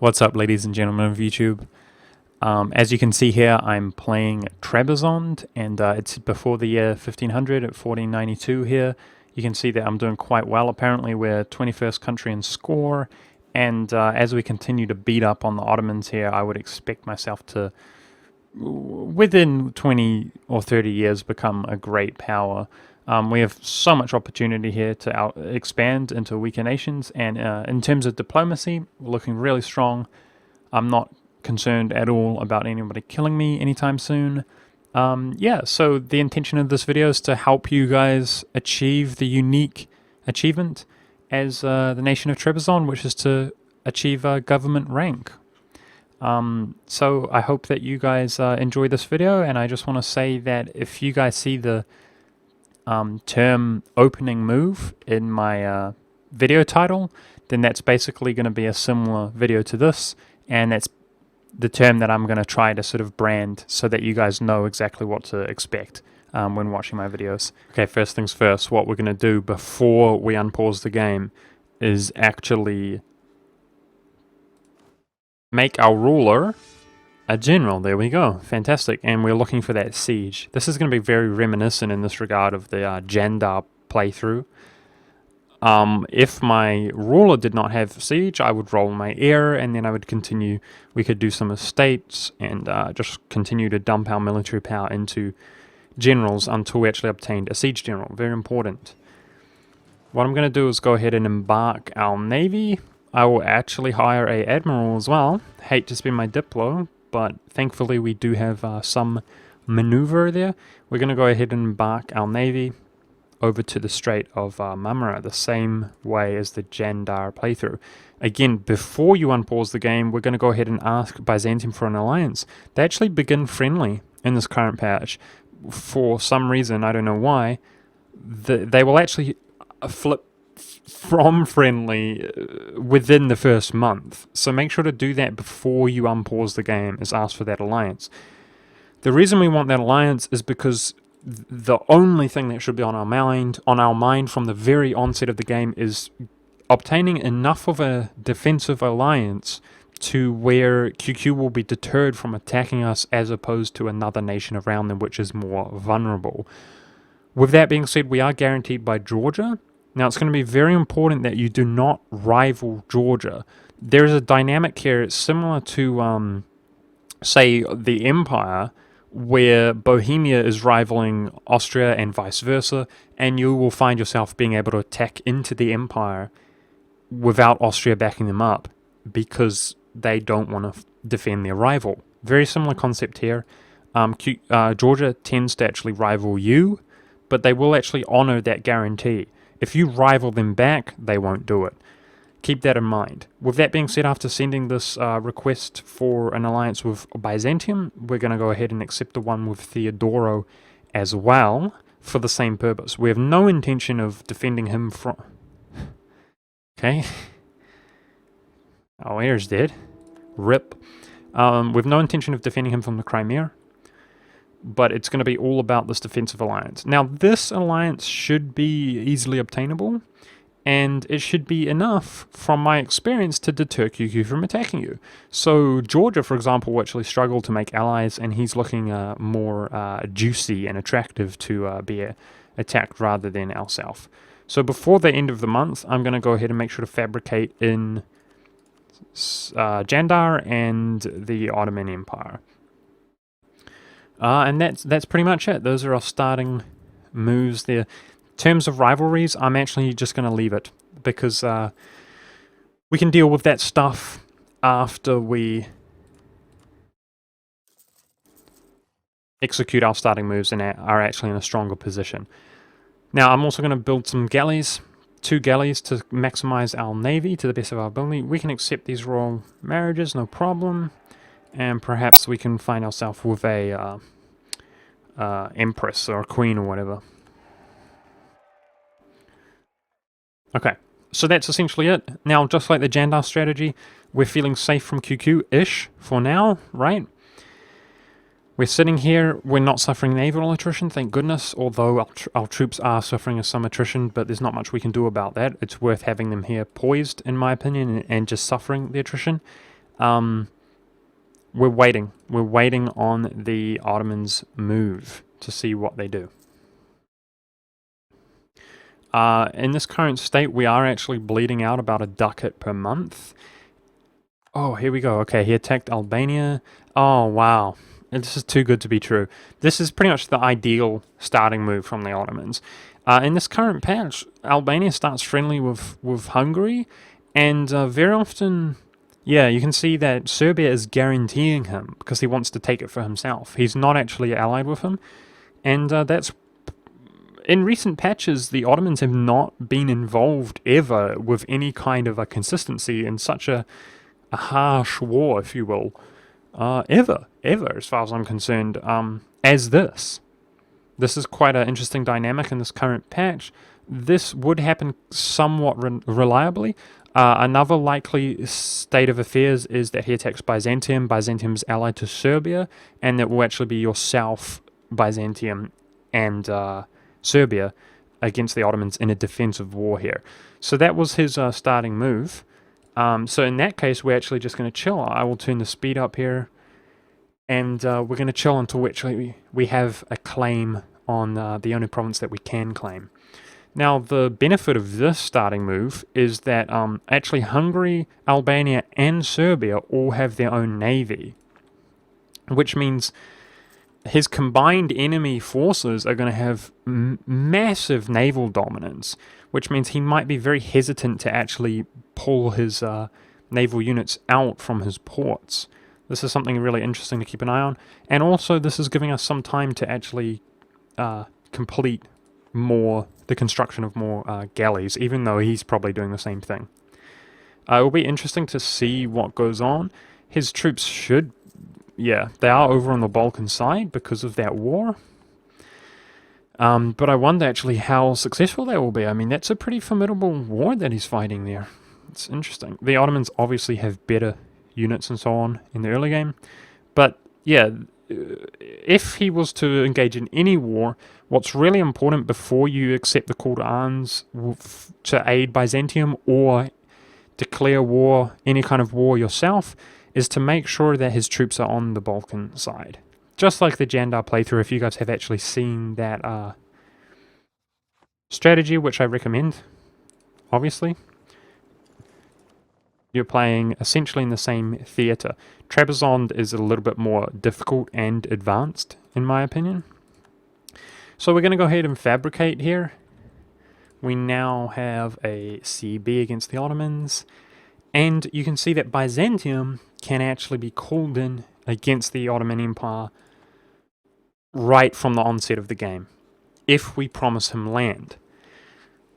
What's up, ladies and gentlemen of YouTube? As you can see here, I'm playing Trebizond, and it's before the year 1500 at 1492 here. You can see that I'm doing quite well. Apparently we're 21st country in score, and as we continue to beat up on the Ottomans here, I would expect myself to, within 20 or 30 years, become a great power. We have so much opportunity here to expand into weaker nations, and in terms of diplomacy, we're looking really strong. I'm not concerned at all about anybody killing me anytime soon. Yeah, so the intention of this video is to help you guys achieve the unique achievement as the nation of Trebizond, which is to achieve a government rank. So I hope that you guys enjoy this video, and I just want to say that if you guys see the term opening move in my video title, then that's basically going to be a similar video to this, and that's the term that I'm going to try to sort of brand so that you guys know exactly what to expect when watching my videos. Okay, first things first, what we're going to do before we unpause the game is actually make our ruler a general. There we go. Fantastic. And we're looking for that siege. This is going to be very reminiscent in this regard of the Jandar playthrough. If my ruler did not have siege, I would roll my heir, and then I would continue. We could do some estates and just continue to dump our military power into generals until we actually obtained a siege general. Very important. What I'm going to do is go ahead and embark our navy. I will actually hire a admiral as well. Hate to spend my diplo, but thankfully we do have some maneuver there. We're going to go ahead and embark our navy over to the Strait of Marmara, the same way as the Jandar playthrough. Again, before you unpause the game, we're going to go ahead and ask Byzantium for an alliance. They actually begin friendly in this current patch. For some reason, I don't know why, they will actually flip from friendly within the first month. So make sure to do that before you unpause the game, is ask for that alliance. The reason we want that alliance is because the only thing that should be on our mind from the very onset of the game is obtaining enough of a defensive alliance to where QQ will be deterred from attacking us, as opposed to another nation around them which is more vulnerable. With that being said, we are guaranteed by Georgia. Now, it's going to be very important that you do not rival Georgia. There is a dynamic here. It's similar to, say, the Empire, where Bohemia is rivaling Austria and vice versa, and you will find yourself being able to attack into the Empire without Austria backing them up, because they don't want to defend their rival. Very similar concept here. Georgia tends to actually rival you, but they will actually honor that guarantee. If you rival them back, they won't do it. Keep that in mind. With that being said, after sending this request for an alliance with Byzantium, we're going to go ahead and accept the one with Theodoro as well for the same purpose. We have no intention of defending him from... Okay. Our heir's dead. RIP. We have no intention of defending him from the Crimea, but it's going to be all about this defensive alliance. Now, this alliance should be easily obtainable, and it should be enough, from my experience, to deter QQ from attacking you. So Georgia, for example, will actually struggle to make allies, and he's looking more juicy and attractive to be attacked rather than ourselves. So before the end of the month, I'm going to go ahead and make sure to fabricate in Jandar and the Ottoman Empire. And that's pretty much it. Those are our starting moves there. In terms of rivalries, I'm actually just going to leave it, because we can deal with that stuff after we execute our starting moves and are actually in a stronger position. Now, I'm also going to build some galleys, 2 galleys, to maximize our navy to the best of our ability. We can accept these royal marriages, no problem. And perhaps we can find ourselves with a empress or a queen or whatever. Okay, so that's essentially it. Now, just like the Jandar strategy, we're feeling safe from QQ-ish for now, right? We're sitting here, we're not suffering naval attrition, thank goodness, although our troops are suffering some attrition, but there's not much we can do about that. It's worth having them here poised, in my opinion, and just suffering the attrition. We're waiting. We're waiting on the Ottomans' move to see what they do. In this current state, we are actually bleeding out about a ducat per month. Oh, here we go. Okay, he attacked Albania. Oh, wow. This is too good to be true. This is pretty much the ideal starting move from the Ottomans. In this current patch, Albania starts friendly with Hungary, and very often, yeah, you can see that Serbia is guaranteeing him because he wants to take it for himself. He's not actually allied with him, and that's... In recent patches, the Ottomans have not been involved ever with any kind of a consistency in such a harsh war, if you will, ever, as far as I'm concerned, as this. This is quite an interesting dynamic in this current patch. This would happen somewhat reliably. Another likely state of affairs is that he attacks Byzantium. Byzantium is allied to Serbia, and it will actually be yourself, Byzantium, and Serbia against the Ottomans in a defensive war here. So that was his starting move. So in that case, we're actually just going to chill. I will turn the speed up here, and we're going to chill until actually we have a claim on the only province that we can claim. Now, the benefit of this starting move is that actually Hungary, Albania, and Serbia all have their own navy, which means his combined enemy forces are going to have massive naval dominance, which means he might be very hesitant to actually pull his naval units out from his ports. This is something really interesting to keep an eye on, and also this is giving us some time to actually complete the construction of more galleys, even though he's probably doing the same thing. It will be interesting to see what goes on. His troops should... Yeah, they are over on the Balkan side because of that war. But I wonder actually how successful they will be. I mean, that's a pretty formidable war that he's fighting there. It's interesting. The Ottomans obviously have better units and so on in the early game. But yeah, if he was to engage in any war, what's really important before you accept the call to arms to aid Byzantium or declare war, any kind of war yourself, is to make sure that his troops are on the Balkan side. Just like the Jandar playthrough, if you guys have actually seen that strategy, which I recommend, obviously, you're playing essentially in the same theatre. Trebizond is a little bit more difficult and advanced, in my opinion. So we're going to go ahead and fabricate here. We now have a CB against the Ottomans, and you can see that Byzantium can actually be called in against the Ottoman Empire right from the onset of the game, if we promise him land.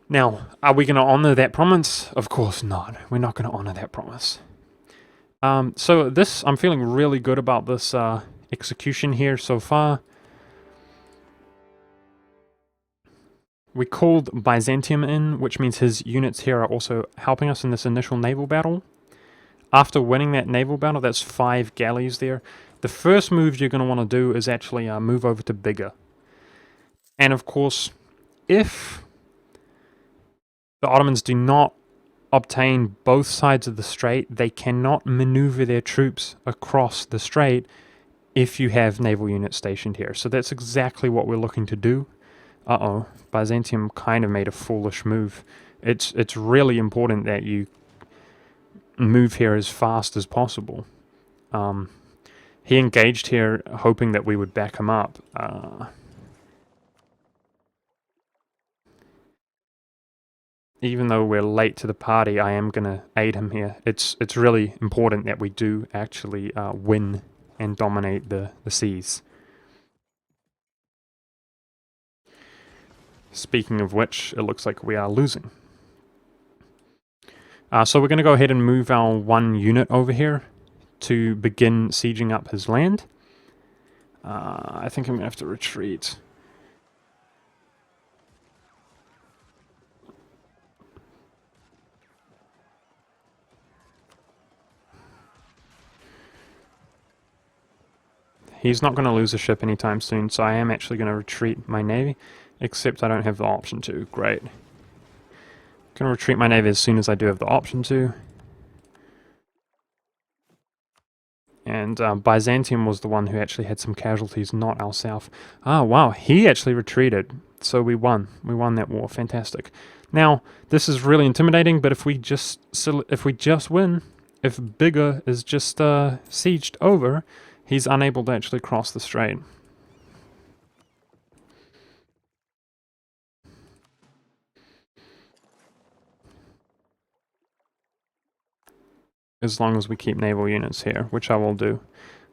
Now, are we going to honor that promise? Of course not. We're not going to honor that promise. So this, I'm feeling really good about this execution here so far. We called Byzantium in, which means his units here are also helping us in this initial naval battle. After winning that naval battle, that's 5 galleys there. The first move you're going to want to do is actually move over to bigger. And of course, if the Ottomans do not obtain both sides of the strait, they cannot maneuver their troops across the strait if you have naval units stationed here. So that's exactly what we're looking to do. Uh-oh, Byzantium kind of made a foolish move. It's really important that you move here as fast as possible. He engaged here hoping that we would back him up. Even though we're late to the party, I am going to aid him here. It's really important that we do actually win and dominate the seas. Speaking of which, it looks like we are losing. So we're going to go ahead and move our 1 unit over here to begin sieging up his land. I think I'm going to have to retreat. He's not going to lose a ship anytime soon, so I am actually going to retreat my navy, except I don't have the option to. Great. Going to retreat my navy as soon as I do have the option to. And Byzantium was the one who actually had some casualties, not our south. Ah, wow, he actually retreated. So we won. We won that war. Fantastic. Now, this is really intimidating, but if we just win, if Bigger is just sieged over, he's unable to actually cross the strait. As long as we keep naval units here, which I will do.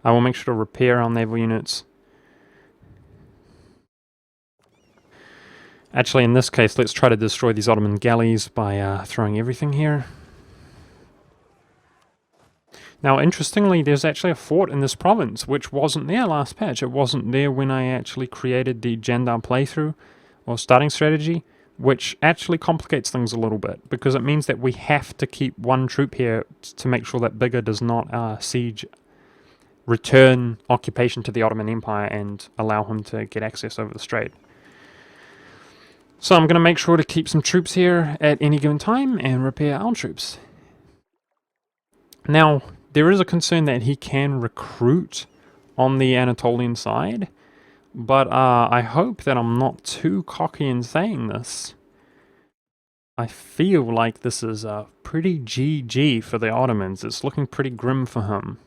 I will make sure to repair our naval units. Actually, in this case, let's try to destroy these Ottoman galleys by throwing everything here. Now, interestingly, there's actually a fort in this province, which wasn't there last patch. It wasn't there when I actually created the Jandar playthrough, or starting strategy, which actually complicates things a little bit, because it means that we have to keep one troop here to make sure that Bigger does not return occupation to the Ottoman Empire and allow him to get access over the strait. So I'm going to make sure to keep some troops here at any given time and repair our troops. Now, there is a concern that he can recruit on the Anatolian side, but I hope that I'm not too cocky in saying this. I feel like this is pretty GG for the Ottomans. It's looking pretty grim for him.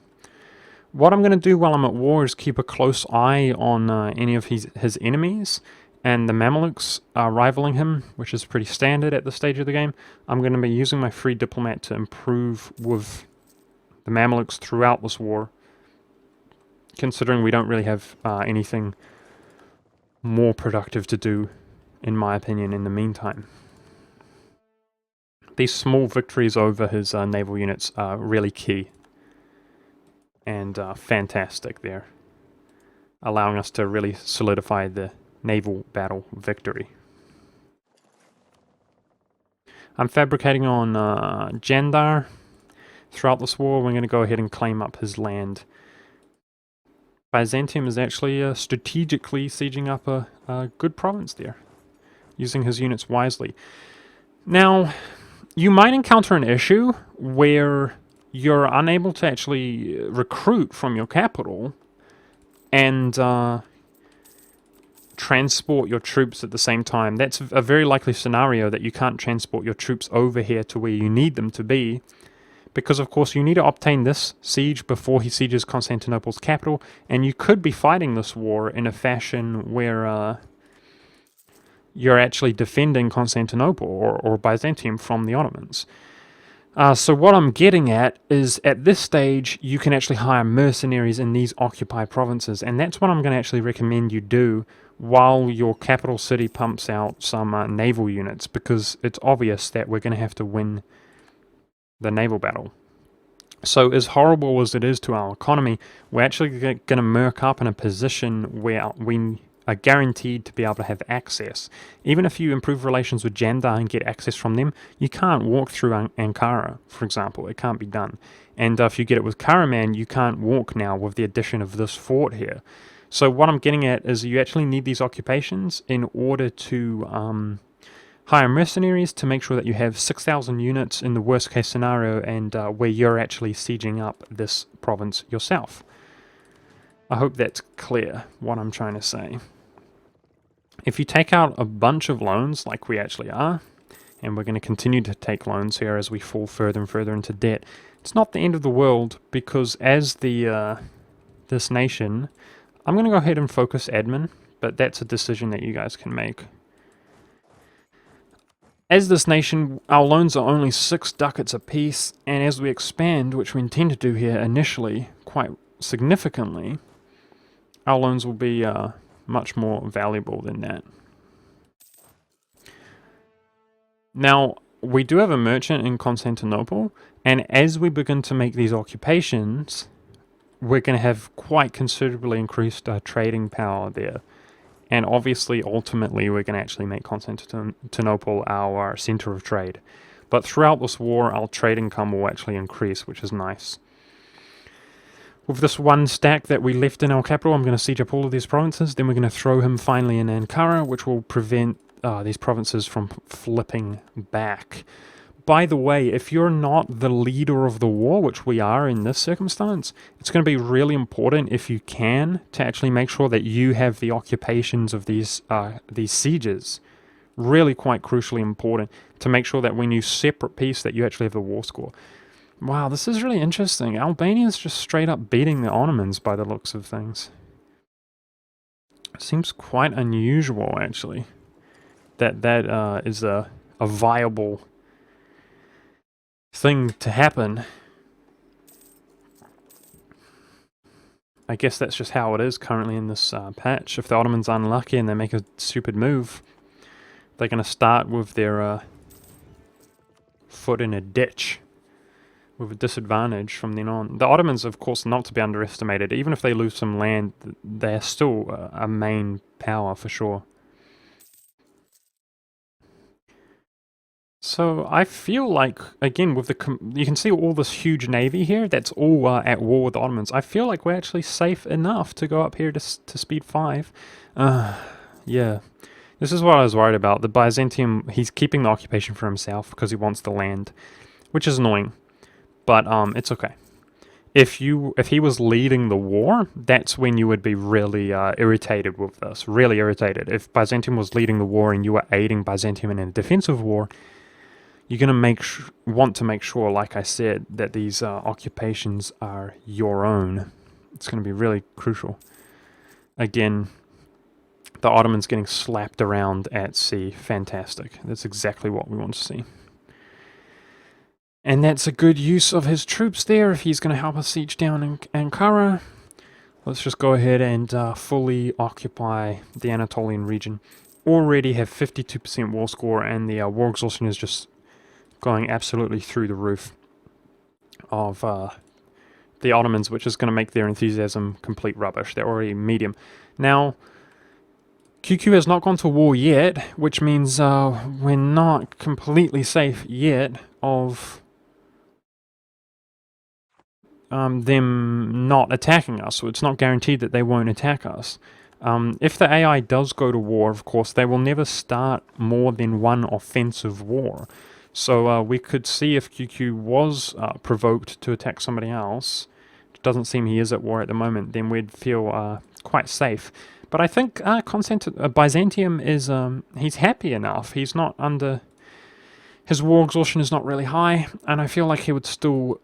What I'm going to do while I'm at war is keep a close eye on any of his enemies, and the Mamluks are rivaling him, which is pretty standard at this stage of the game. I'm going to be using my free diplomat to improve with the Mamluks throughout this war, considering we don't really have anything more productive to do, in my opinion, in the meantime. These small victories over his naval units are really key and fantastic there, allowing us to really solidify the naval battle victory. I'm fabricating on Jandar. Throughout this war, we're going to go ahead and claim up his land. Byzantium is actually strategically sieging up a good province there, using his units wisely. Now, you might encounter an issue where you're unable to actually recruit from your capital and transport your troops at the same time. That's a very likely scenario, that you can't transport your troops over here to where you need them to be, because of course you need to obtain this siege before he sieges Constantinople's capital, and you could be fighting this war in a fashion where you're actually defending Constantinople or Byzantium from the Ottomans. So what I'm getting at is, at this stage, you can actually hire mercenaries in these occupied provinces, and that's what I'm going to actually recommend you do while your capital city pumps out some naval units, because it's obvious that we're going to have to win the naval battle. So as horrible as it is to our economy, we're actually going to murk up in a position where we are guaranteed to be able to have access. Even if you improve relations with Jandar and get access from them, you can't walk through Ankara, for example. It can't be done. And if you get it with Karaman, you can't walk now with the addition of this fort here. So what I'm getting at is, you actually need these occupations in order to hire mercenaries to make sure that you have 6,000 units in the worst case scenario, and where you're actually sieging up this province yourself. I hope that's clear what I'm trying to say. If you take out a bunch of loans, like we actually are, and we're going to continue to take loans here as we fall further and further into debt, it's not the end of the world, because as this nation, I'm going to go ahead and focus admin, but that's a decision that you guys can make. As this nation, our loans are only 6 ducats apiece, and as we expand, which we intend to do here initially quite significantly, our loans will be much more valuable than that. Now, we do have a merchant in Constantinople, and as we begin to make these occupations, we're going to have quite considerably increased trading power there. And obviously, ultimately, we're going to actually make Constantinople our center of trade. But throughout this war, our trade income will actually increase, which is nice. With this one stack that we left in our capital, I'm going to siege up all of these provinces. Then we're going to throw him finally in Ankara, which will prevent these provinces from flipping back. by the way, if you're not the leader of the war, which we are in this circumstance, it's going to be really important, if you can, to actually make sure that you have the occupations of these sieges. Really quite crucially important to make sure that when you separate peace that you actually have the war score. Wow, this is really interesting. Albania's just straight up beating the Ottomans by the looks of things. Seems quite unusual, actually, that is a viable thing to happen. I guess that's just how it is currently in this patch. If the Ottomans are unlucky and they make a stupid move, they're going to start with their foot in a ditch, with a disadvantage from then on. The Ottomans, of course, not to be underestimated. Even if they lose some land, they're still a main power for sure. So I feel like, again, with you can see all this huge navy here, that's all at war with the Ottomans. I feel like we're actually safe enough to go up here to speed 5. Yeah. This is what I was worried about. The Byzantium, he's keeping the occupation for himself because he wants the land, which is annoying. But it's okay. If he was leading the war, that's when you would be really irritated with this. Really irritated. If Byzantium was leading the war and you were aiding Byzantium in a defensive war, you're going to want to make sure, like I said, that these occupations are your own. It's going to be really crucial. Again, the Ottomans getting slapped around at sea. Fantastic. That's exactly what we want to see. And that's a good use of his troops there if he's going to help us siege down Ankara. Let's just go ahead and fully occupy the Anatolian region. Already have 52% war score, and the war exhaustion is just going absolutely through the roof of the Ottomans, which is going to make their enthusiasm complete rubbish. They're already medium. Now, QQ has not gone to war yet, which means we're not completely safe yet of them not attacking us, so it's not guaranteed that they won't attack us. If the AI does go to war, of course, they will never start more than one offensive war. So we could see if QQ was provoked to attack somebody else. It doesn't seem he is at war at the moment. Then we'd feel quite safe. But I think Byzantium is he's happy enough. He's not under... His war exhaustion is not really high, and I feel like he would still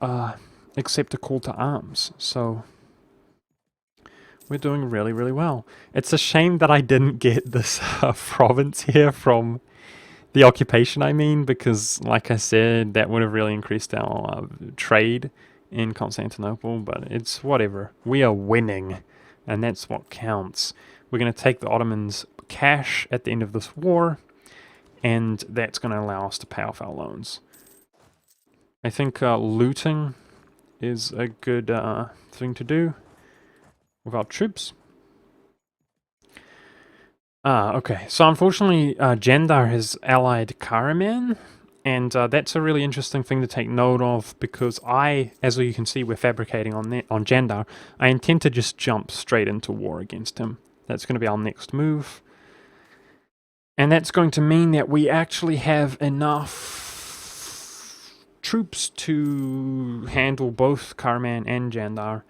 accept a call to arms. So we're doing really, really well. It's a shame that I didn't get this province here from the occupation, I mean, because, like I said, that would have really increased our trade in Constantinople, but it's whatever. We are winning, and that's what counts. We're going to take the Ottomans' cash at the end of this war, and that's going to allow us to pay off our loans. I think looting is a good thing to do with our troops. Okay. So unfortunately, Jandar has allied Karaman, and that's a really interesting thing to take note of, because as you can see, we're fabricating on Jandar. I intend to just jump straight into war against him. That's going to be our next move. And that's going to mean that we actually have enough troops to handle both Karaman and Jandar,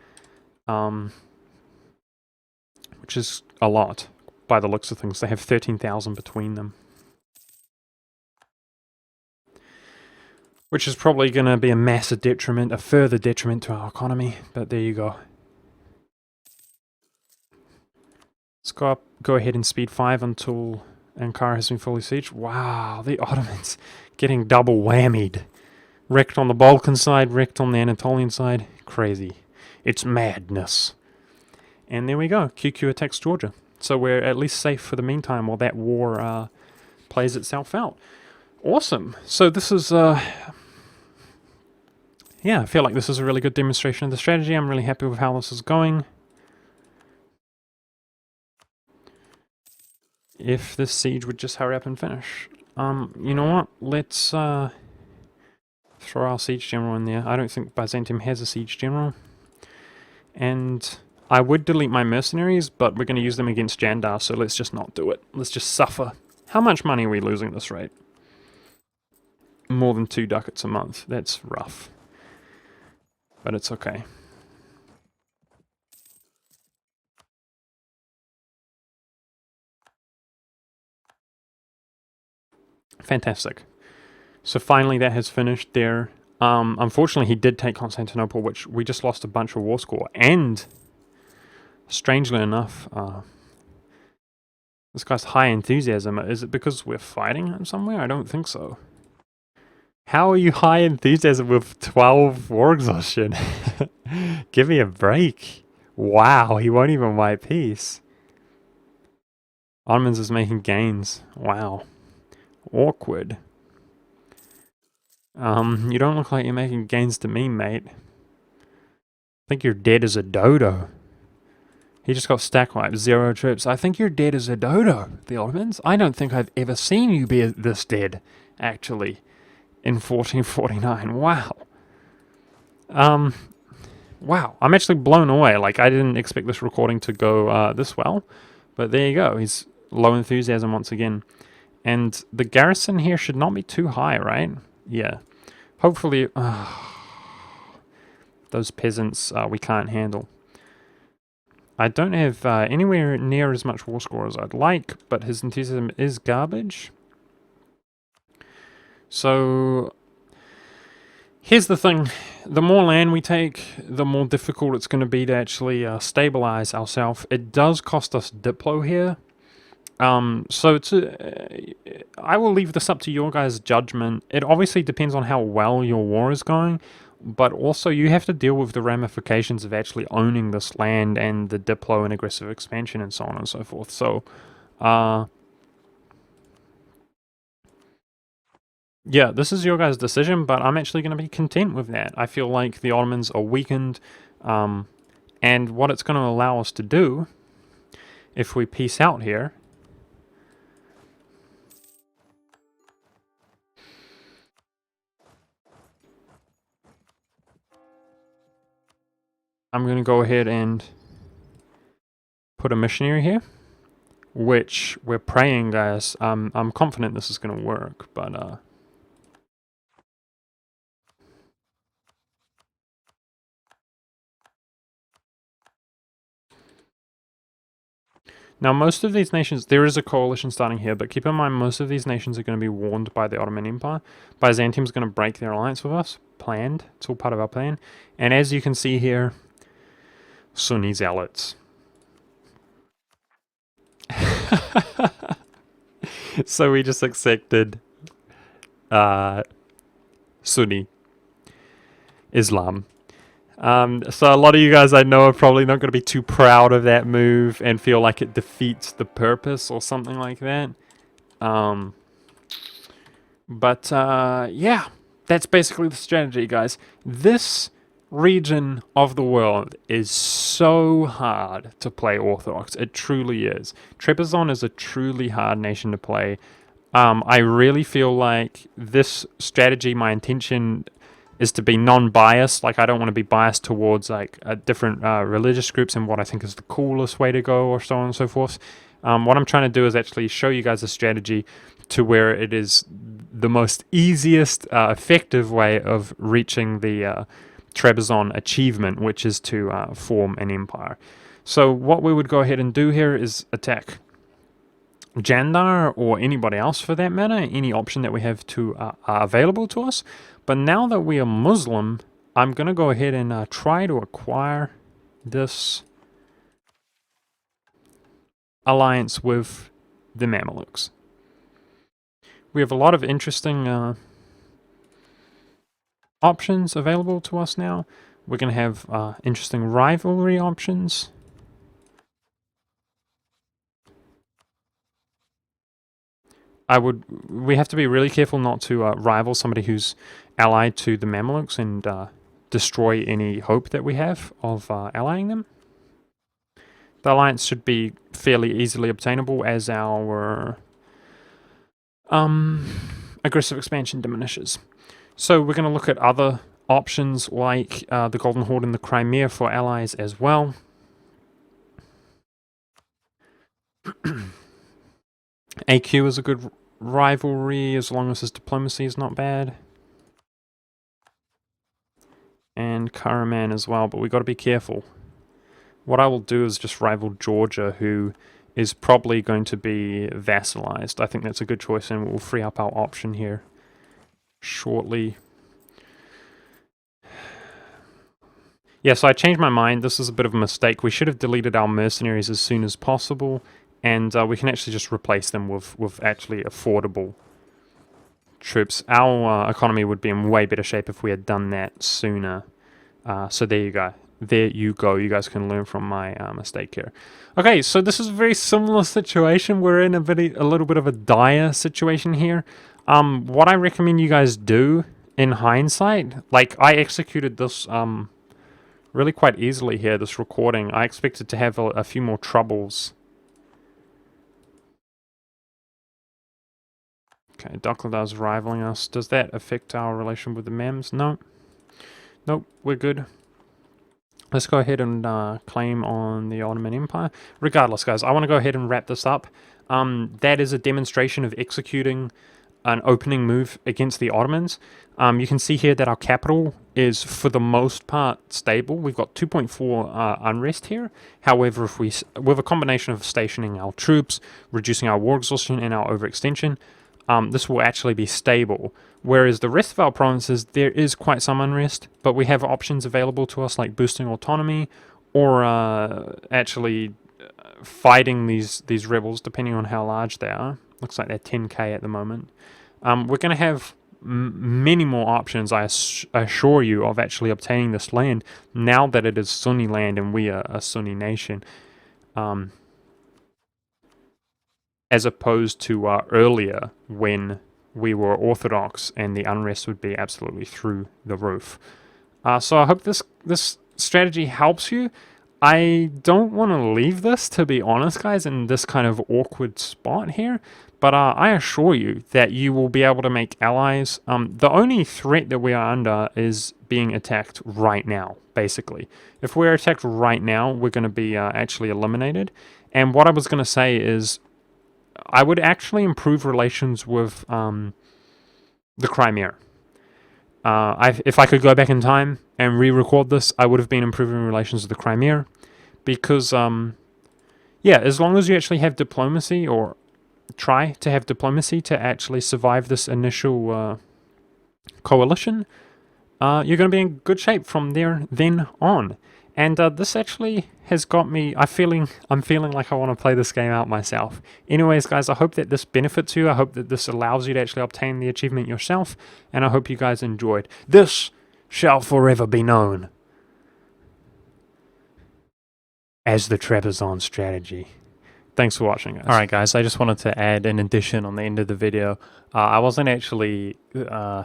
which is a lot by the looks of things. They have 13,000 between them, which is probably going to be a massive detriment, a further detriment to our economy, but there you go. Let's go ahead and speed 5 until Ankara has been fully sieged. Wow, the Ottomans getting double whammied. Wrecked on the Balkan side, wrecked on the Anatolian side. Crazy. It's madness. And there we go. QQ attacks Georgia. So we're at least safe for the meantime while that war plays itself out. Awesome. So this is... yeah, I feel like this is a really good demonstration of the strategy. I'm really happy with how this is going. If this siege would just hurry up and finish. You know what? Let's throw our siege general in there. I don't think Byzantium has a siege general. And I would delete my mercenaries, but we're going to use them against Jandar, so let's just not do it. Let's just suffer. How much money are we losing at this rate? more than 2 ducats a month. That's rough. But it's okay. Fantastic. So finally that has finished there. Unfortunately, he did take Constantinople, which we just lost a bunch of war score. And, strangely enough, this guy's high enthusiasm. Is it because we're fighting him somewhere? I don't think so. How are you high enthusiasm with 12 war exhaustion? Give me a break. Wow, he won't even wipe peace. Ottomans is making gains. Wow. Awkward. You don't look like you're making gains to me, mate. I think you're dead as a dodo. He just got stack wiped, 0 troops. I think you're dead as a dodo, the Ottomans. I don't think I've ever seen you be this dead, actually, in 1449. Wow. Wow. I'm actually blown away. Like, I didn't expect this recording to go this well. But there you go. He's low enthusiasm once again. And the garrison here should not be too high, right? Yeah. Hopefully... those peasants we can't handle. I don't have anywhere near as much war score as I'd like, but his enthusiasm is garbage. So, here's the thing. The more land we take, the more difficult it's going to be to actually stabilize ourselves. It does cost us Diplo here. So I will leave this up to your guys' judgment. It obviously depends on how well your war is going, but also you have to deal with the ramifications of actually owning this land and the Diplo and aggressive expansion and so on and so forth. So, yeah, this is your guys' decision, but I'm actually going to be content with that. I feel like the Ottomans are weakened, and what it's going to allow us to do, if we peace out here, I'm going to go ahead and put a missionary here, which we're praying, guys. I'm confident this is going to work, but now most of these nations, there is a coalition starting here, but keep in mind most of these nations are going to be warned by the Ottoman Empire. Byzantium's going to break their alliance with us. Planned. It's all part of our plan. And as you can see here, Sunni zealots. So we just accepted Sunni Islam. So a lot of you guys I know are probably not going to be too proud of that move and feel like it defeats the purpose or something like that. Yeah, that's basically the strategy, guys. This region of the world is so hard to play Orthodox. It truly is. Trebizond is a truly hard nation to play. I really feel like this strategy, my intention is to be non-biased. Like, I don't want to be biased towards like different religious groups and what I think is the coolest way to go or so on and so forth. What I'm trying to do is actually show you guys a strategy to where it is the most easiest, effective way of reaching the Trebizond achievement, which is to form an empire. So what we would go ahead and do here is attack Jandar, or anybody else for that matter, any option that we have to available to us. But now that we are Muslim, I'm going to go ahead and try to acquire this alliance with the Mamelukes. We have a lot of interesting options available to us now. We're going to have interesting rivalry options. We have to be really careful not to rival somebody who's allied to the Mamelukes and destroy any hope that we have of allying them. The alliance should be fairly easily obtainable as our aggressive expansion diminishes. So we're going to look at other options like the Golden Horde in the Crimea for allies as well. AQ is a good rivalry as long as his diplomacy is not bad. And Karaman as well, but we got to be careful. What I will do is just rival Georgia, who is probably going to be vassalized. I think that's a good choice, and we'll free up our option here shortly. Yeah, so I changed my mind. This is a bit of a mistake. We should have deleted our mercenaries as soon as possible, and we can actually just replace them with actually affordable troops. Our economy would be in way better shape if we had done that sooner. So there you go. There you go. You guys can learn from my mistake here. Okay, so this is a very similar situation. We're in a little bit of a dire situation here. What I recommend you guys do in hindsight, like I executed this really quite easily here, this recording. I expected to have a few more troubles. Okay, Dokladar rivaling us. Does that affect our relation with the Mems? No. Nope, we're good. Let's go ahead and claim on the Ottoman Empire. Regardless, guys, I want to go ahead and wrap this up. That is a demonstration of executing an opening move against the Ottomans. You can see here that our capital is, for the most part, stable. We've got 2.4 unrest here. However, if we, with a combination of stationing our troops, reducing our war exhaustion, and our overextension, this will actually be stable. Whereas the rest of our provinces, there is quite some unrest, but we have options available to us like boosting autonomy or actually fighting these rebels, depending on how large they are. Looks like they're 10k at the moment. We're going to have many more options, I assure you, of actually obtaining this land now that it is Sunni land and we are a Sunni nation. As opposed to earlier when we were Orthodox and the unrest would be absolutely through the roof. So I hope this strategy helps you. I don't want to leave this, to be honest, guys, in this kind of awkward spot here. But I assure you that you will be able to make allies. The only threat that we are under is being attacked right now, basically. If we're attacked right now, we're going to be actually eliminated. And what I was going to say is, I would actually improve relations with the Crimea. If I could go back in time and re-record this, I would have been improving relations with the Crimea. Because, yeah, as long as you actually have diplomacy, or try to have diplomacy to actually survive this initial coalition, you're going to be in good shape from there then on. And this actually has got me, I'm feeling like I want to play this game out myself. Anyways, guys, I hope that this benefits you. I hope that this allows you to actually obtain the achievement yourself. And I hope you guys enjoyed. This shall forever be known as the Trebizond strategy. Thanks for watching, guys. Alright, guys, I just wanted to add an addition on the end of the video. I wasn't actually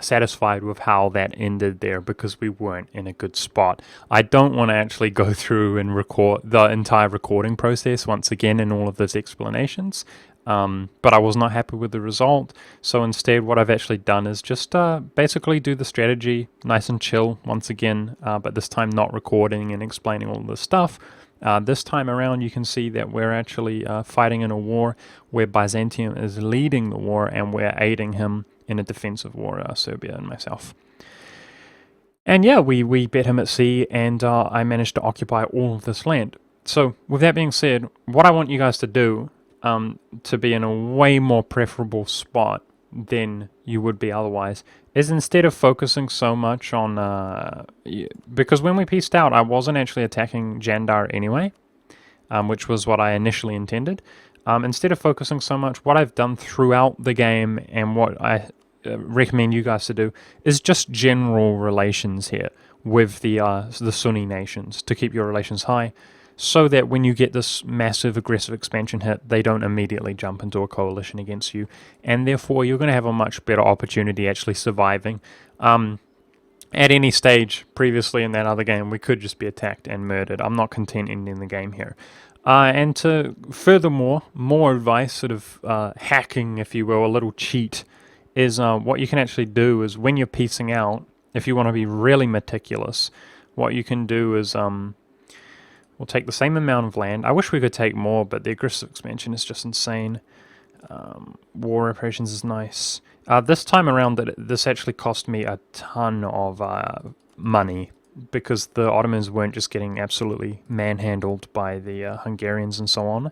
satisfied with how that ended there because we weren't in a good spot. I don't want to actually go through and record the entire recording process once again in all of those explanations. But I was not happy with the result. So instead, what I've actually done is just basically do the strategy nice and chill once again, but this time not recording and explaining all this stuff. This time around, you can see that we're actually fighting in a war where Byzantium is leading the war and we're aiding him in a defensive war, Serbia and myself. And yeah, we bet him at sea, and I managed to occupy all of this land. So with that being said, what I want you guys to do to be in a way more preferable spot than you would be otherwise is, instead of focusing so much on because when we pieced out, I wasn't actually attacking Jandar anyway, which was what I initially intended. Instead of focusing so much, what I've done throughout the game and what I recommend you guys to do is just general relations here with the Sunni nations to keep your relations high, so that when you get this massive aggressive expansion hit, they don't immediately jump into a coalition against you, and therefore you're going to have a much better opportunity actually surviving. At any stage previously in that other game, we could just be attacked and murdered. I'm not content ending the game here. And to furthermore, more advice, sort of hacking, if you will, a little cheat, is what you can actually do is when you're piecing out, if you want to be really meticulous, what you can do is we'll take the same amount of land. I wish we could take more, but the aggressive expansion is just insane. War reparations is nice. This time around, this actually cost me a ton of money because the Ottomans weren't just getting absolutely manhandled by the Hungarians and so on.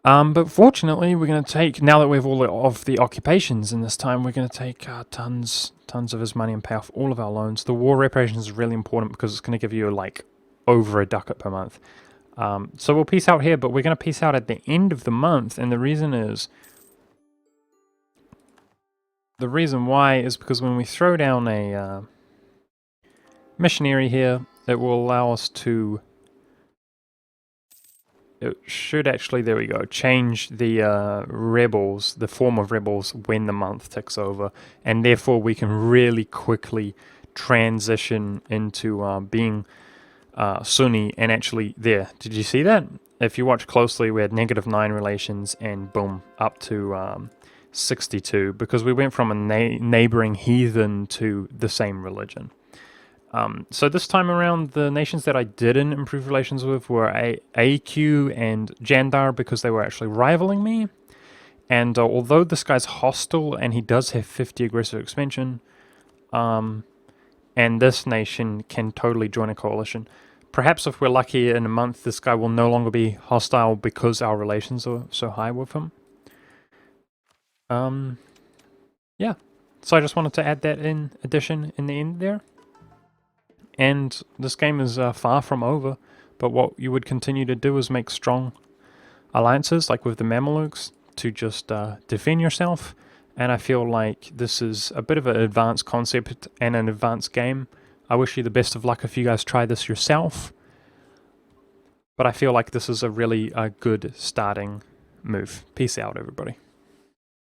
But fortunately, we're going to take, now that we have all of the occupations in this time, we're going to take tons of his money and pay off all of our loans. The war reparations is really important because it's going to give you like over a ducat per month. So we'll peace out here, but we're going to peace out at the end of the month, and the reason why is because when we throw down a missionary here, it will allow us to, it should actually, there we go, change the rebels, the form of rebels when the month ticks over, and therefore we can really quickly transition into being Sunni. And actually, there, did you see that? If you watch closely, we had -9 relations and boom, up to 62, because we went from a neighboring heathen to the same religion. So this time around, the nations that I didn't improve relations with were AQ and Jandar, because they were actually rivaling me. And although this guy's hostile and he does have 50 aggressive expansion, and this nation can totally join a coalition, perhaps if we're lucky in a month, this guy will no longer be hostile because our relations are so high with him. Yeah, so I just wanted to add that in addition in the end there. And this game is far from over, but what you would continue to do is make strong alliances, like with the Mamelukes, to just defend yourself. And I feel like this is a bit of an advanced concept and an advanced game. I wish you the best of luck if you guys try this yourself. But I feel like this is a really good starting move. Peace out, everybody.